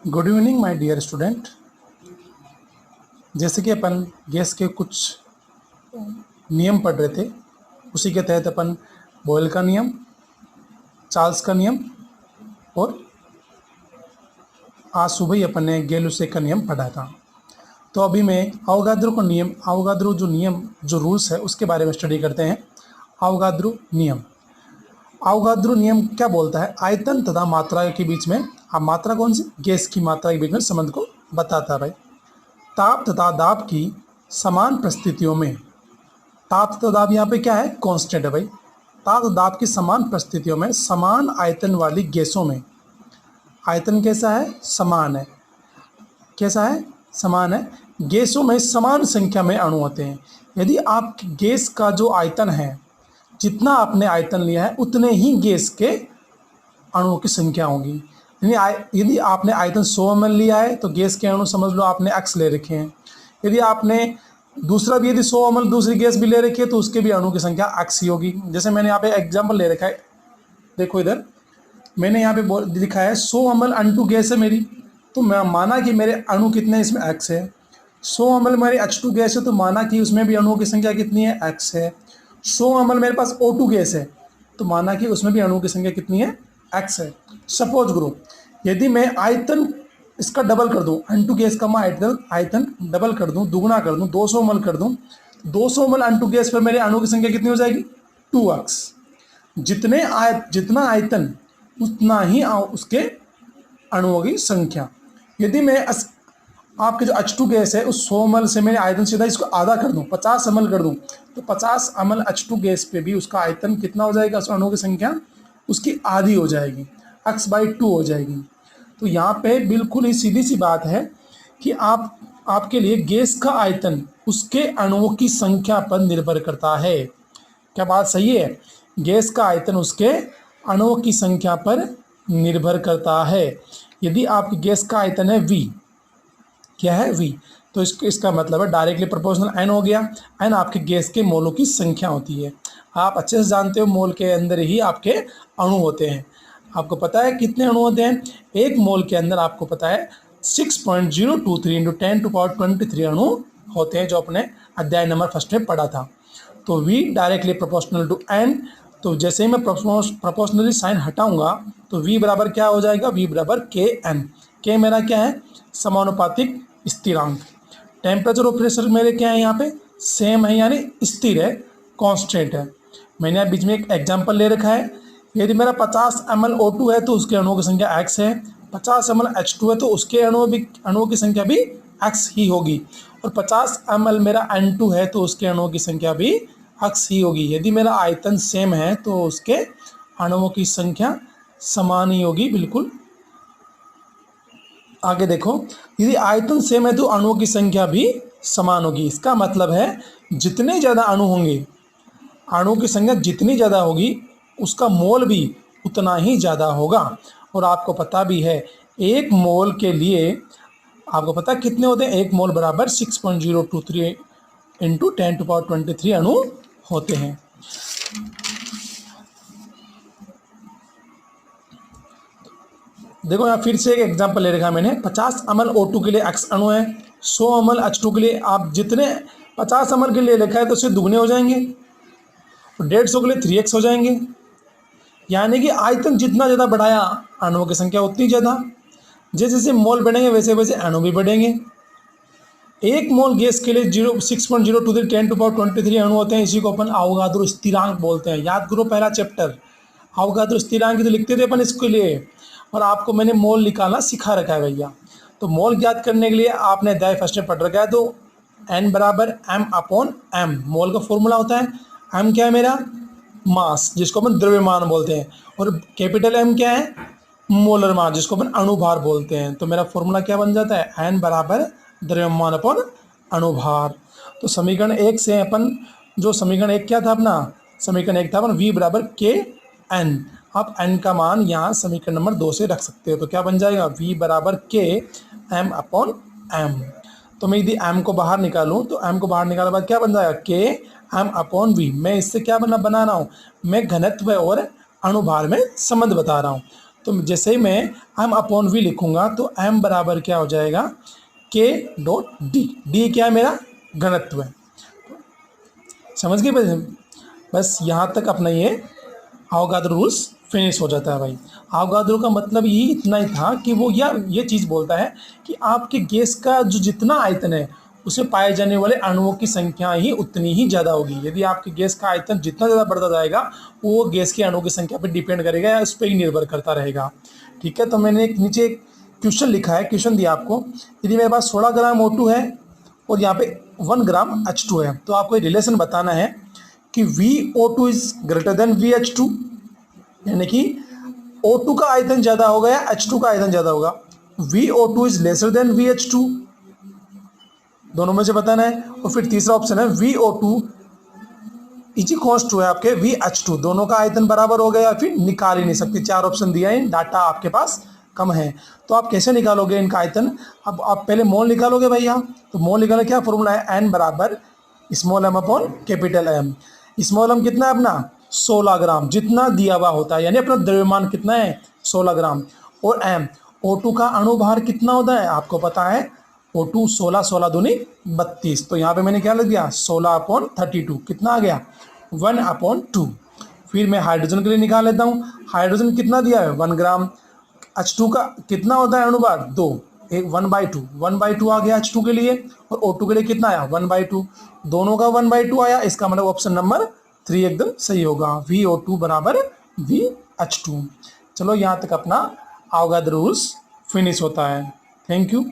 Good evening my dear student. जैसे कि अपन gas के कुछ नियम पढ़ रहे थे, उसी के तहत अपन बॉयल का नियम, चार्ल्स का नियम और आज सुबह ही अपन ने गैलुसे का नियम पढ़ा था। तो अभी मैं अवोगाद्रो जो रूल्स है उसके बारे में स्टडी करते हैं। अवोगाद्रो नियम क्या बोलता है? आयतन तथा मात्रा के बीच में, अब मात्रा कौन सी? गैस की मात्रा के बीच में संबंध को बताता है भाई। ताप तथा दाब की समान परिस्थितियों में, ताप तथा दाब यहाँ पे क्या है? कांस्टेंट है भाई। ताप तथा दाब की समान परिस्थितियों में समान आयतन वाली गैसों में, आयतन कैसा है? समान है। कैसा है? समान है। गैसों में समान संख्या में अणु होते हैं। यदि आप गैस का जो आयतन है, जितना आपने आयतन लिया है उतने ही गैस के अणुओं की संख्या होगी। यदि आपने आयतन 100 ml लिया है तो गैस के अणु समझ लो आपने x ले रखे हैं। यदि आपने यदि 100 ml दूसरी गैस भी ले रखी है तो उसके भी अणु की संख्या x ही होगी। जैसे मैंने यहाँ पे एग्जांपल ले रखा है, देखो इधर मैंने यहाँ पे लिखा है 100 ml N2 गैस है मेरी, तो मैं माना कि मेरे अणु कितने इसमें x है। 100 ml मेरी H2 गैस है तो माना कि उसमें भी अणुओं की संख्या कितनी है? x है। 100 ml मेरे पास O2 गैस है तो माना कि उसमें भी अणुओं की संख्या कितनी है? x है। सपोज करो यदि मैं आयतन इसका डबल कर दूं, N2 गैस का मैं आयतन डबल कर दूं, दुगना कर दूं, 200 ml कर दूं, 200 ml N2 गैस पर मेरे अणुओं की संख्या कितनी हो जाएगी? 2x। जितना आयतन उतना ही उसके अणुओं की संख्या। यदि मैं आपके जो H2 गैस है उस 100 ml से मैंने आयतन सीधा इसको आधा कर दूं, 50 ml कर दूं, तो 50 ml H2 गैस पे भी उसका आयतन कितना हो जाएगा? उस अणुओं की संख्या उसकी आधी हो जाएगी, x/2 हो जाएगी। तो यहाँ पे बिल्कुल ही सीधी सी बात है कि आपके लिए गैस का आयतन उसके अणुओं की संख्या पर निर्भर करता है। क्या बात सही है? गैस का आयतन उसके अणुओं की संख्या पर निर्भर करता है। यदि आपकी गैस का आयतन है V, क्या है? V, तो इसका मतलब है डायरेक्टली प्रोपोर्शनल N हो गया। N आपके गैस के मोलों की संख्या होती है। आप अच्छे से जानते हो मोल के अंदर ही आपके अणु होते हैं। आपको पता है कितने अणु होते हैं? एक मोल के अंदर आपको पता है 6.023 × 10⁻23 अणु होते हैं, जो अपने अध्याय नंबर 1 में पढ़ा था। तो V directly proportional to N, तो जैसे ही मैं प्रोपोर्शनली साइन हटाऊंगा तो V बराबर क्या हो जाएगा? V बराबर Kn। K मेरा क्या है? समानुपातिक स्थिरांक। टेम्परेचर और प्रेशर मेरे क्या है? यहाँ पे सेम है, यानी स्थिर है, कांस्टेंट है। मैंने यहाँ बीच में एक एग्जांपल ले रखा है। यदि मेरा 50 ml O2 है तो उसके अणुओं की संख्या x है, 50 ml H2 है तो उसके अणुओं की संख्या भी x ही होगी, और 50 ml मेरा N2 है तो उसके अणुओं की संख्या भी x ही होगी। यदि मेरा आयतन सेम है तो उसके अणुओं की संख्या समान ही होगी, बिल्कुल। आगे देखो, यदि आयतन सेम है तो अणुओं की संख्या भी समान होगी। इसका मतलब है जितने ज़्यादा अणु होंगे, अणुओं की संख्या जितनी ज़्यादा होगी उसका मोल भी उतना ही ज़्यादा होगा। और आपको पता भी है एक मोल के लिए आपको पता कितने होते हैं? एक मोल बराबर 6.023 × 10⁻23 अणु होते हैं। देखो यहाँ फिर से एक एग्जांपल ले रखा है मैंने। 50 ml O2 के लिए x अणु है, 100 ml H2 के लिए आप जितने 50 ml के लिए लिखा है तो उससे दुगने हो जाएंगे, और 150 के लिए 3x हो जाएंगे। यानी कि आयतन जितना ज़्यादा बढ़ाया अणुओं की संख्या उतनी ज़्यादा। जैसे जैसे मोल बढ़ेंगे वैसे वैसे अणु भी बढ़ेंगे। एक मोल गैस के लिए 6.023 10⁻23 अणु होते हैं। इसी को अपन अवोगाद्रो स्थिरांक बोलते हैं। याद करो पहला चैप्टर अवोगाद्रो स्थिरांक तो लिखते थे अपन इसके लिए, और आपको मैंने मोल निकालना सिखा रखा है भैया। तो मोल ज्ञात करने के लिए आपने अध्याय 1 में पढ़ रखा है। तो N बराबर M/m, मोल का फॉर्मूला होता है। M क्या है? मेरा मास, जिसको अपन द्रव्यमान बोलते हैं, और कैपिटल M क्या है? मोलर मास, जिसको अपन अणुभार बोलते हैं। तो मेरा फॉर्मूला क्या बन जाता है? N बराबर द्रव्यमान अपन अणुभार। तो समीकरण 1 से अपन जो समीकरण 1 क्या था अपना? समीकरण 1 था अपन V बराबर Kn। आप n का मान यहाँ समीकरण नंबर 2 से रख सकते हो। तो क्या बन जाएगा? V बराबर Km/m। तो मैं यदि m को बाहर निकालूं तो m को बाहर निकालने के बाद क्या बन जाएगा? Km/v। मैं इससे क्या बना रहा हूँ? मैं घनत्व और अणुभार में संबंध बता रहा हूँ। तो जैसे ही मैं m अपॉन v लिखूंगा तो m बराबर क्या हो जाएगा, k डॉट डी। डी क्या है, मेरा घनत्व है। समझ गए बस यहाँ तक अपना ये अवोगाद्रो रूल्स फिनिश हो जाता है भाई। अवोगाद्रो का मतलब ये इतना ही था कि वो ये चीज़ बोलता है कि आपके गैस का जो जितना आयतन है उसमें पाए जाने वाले अणुओं की संख्या ही उतनी ही ज़्यादा होगी। यदि आपके गैस का आयतन जितना ज़्यादा बढ़ता जाएगा वो गैस के अणुओं की संख्या पर डिपेंड करेगा या उस पर ही निर्भर करता रहेगा। ठीक है, तो मैंने एक नीचे एक क्वेश्चन लिखा है, क्वेश्चन दिया आपको, यदि मेरे पास 16 ग्राम O2 है और यहाँ पे 1 ग्राम H2 है, तो आपको रिलेशन बताना है कि VO2 is greater than VH2, यानी कि O2 का आयतन ज़्यादा होगा या H2 का आयतन ज़्यादा होगा। VO2 is lesser than VH2, दोनों में से बताना है। और फिर तीसरा ऑप्शन है VO2 इज इक्वल्स टू है आपके VH2, दोनों का आयतन बराबर हो गया या फिर निकाल ही नहीं सकते। 4 ऑप्शन दिया है, डाटा आपके पास कम है, तो आप कैसे निकालोगे इनका आयतन। अब आप पहले मोल निकालोगे भैया, तो मोल निकालने क्या फॉर्मूला है, N बराबर small m upon capital M। Small m कितना है अपना 16 ग्राम, जितना दिया हुआ होता है, यानी अपना द्रव्यमान कितना है 16 ग्राम। और M O2 का अणुभार कितना होता है आपको पता है, O2 16 16 दूनी 32, तो यहाँ पे मैंने क्या लिख दिया 16 अपॉन 32, कितना आ गया 1/2। फिर मैं हाइड्रोजन के लिए निकाल लेता हूँ, हाइड्रोजन कितना दिया है 1 ग्राम। H2 का कितना होता है अणुभार 2, एक 1/2 आ गया H2 के लिए, और O2 के लिए कितना आया 1/2, दोनों का 1/2 आया। इसका मतलब ऑप्शन नंबर 3 एकदम सही होगा, VO2 बराबर VH2। चलो यहाँ तक अपना अवोगाद्रो रूल्स फिनिश होता है। Thank you.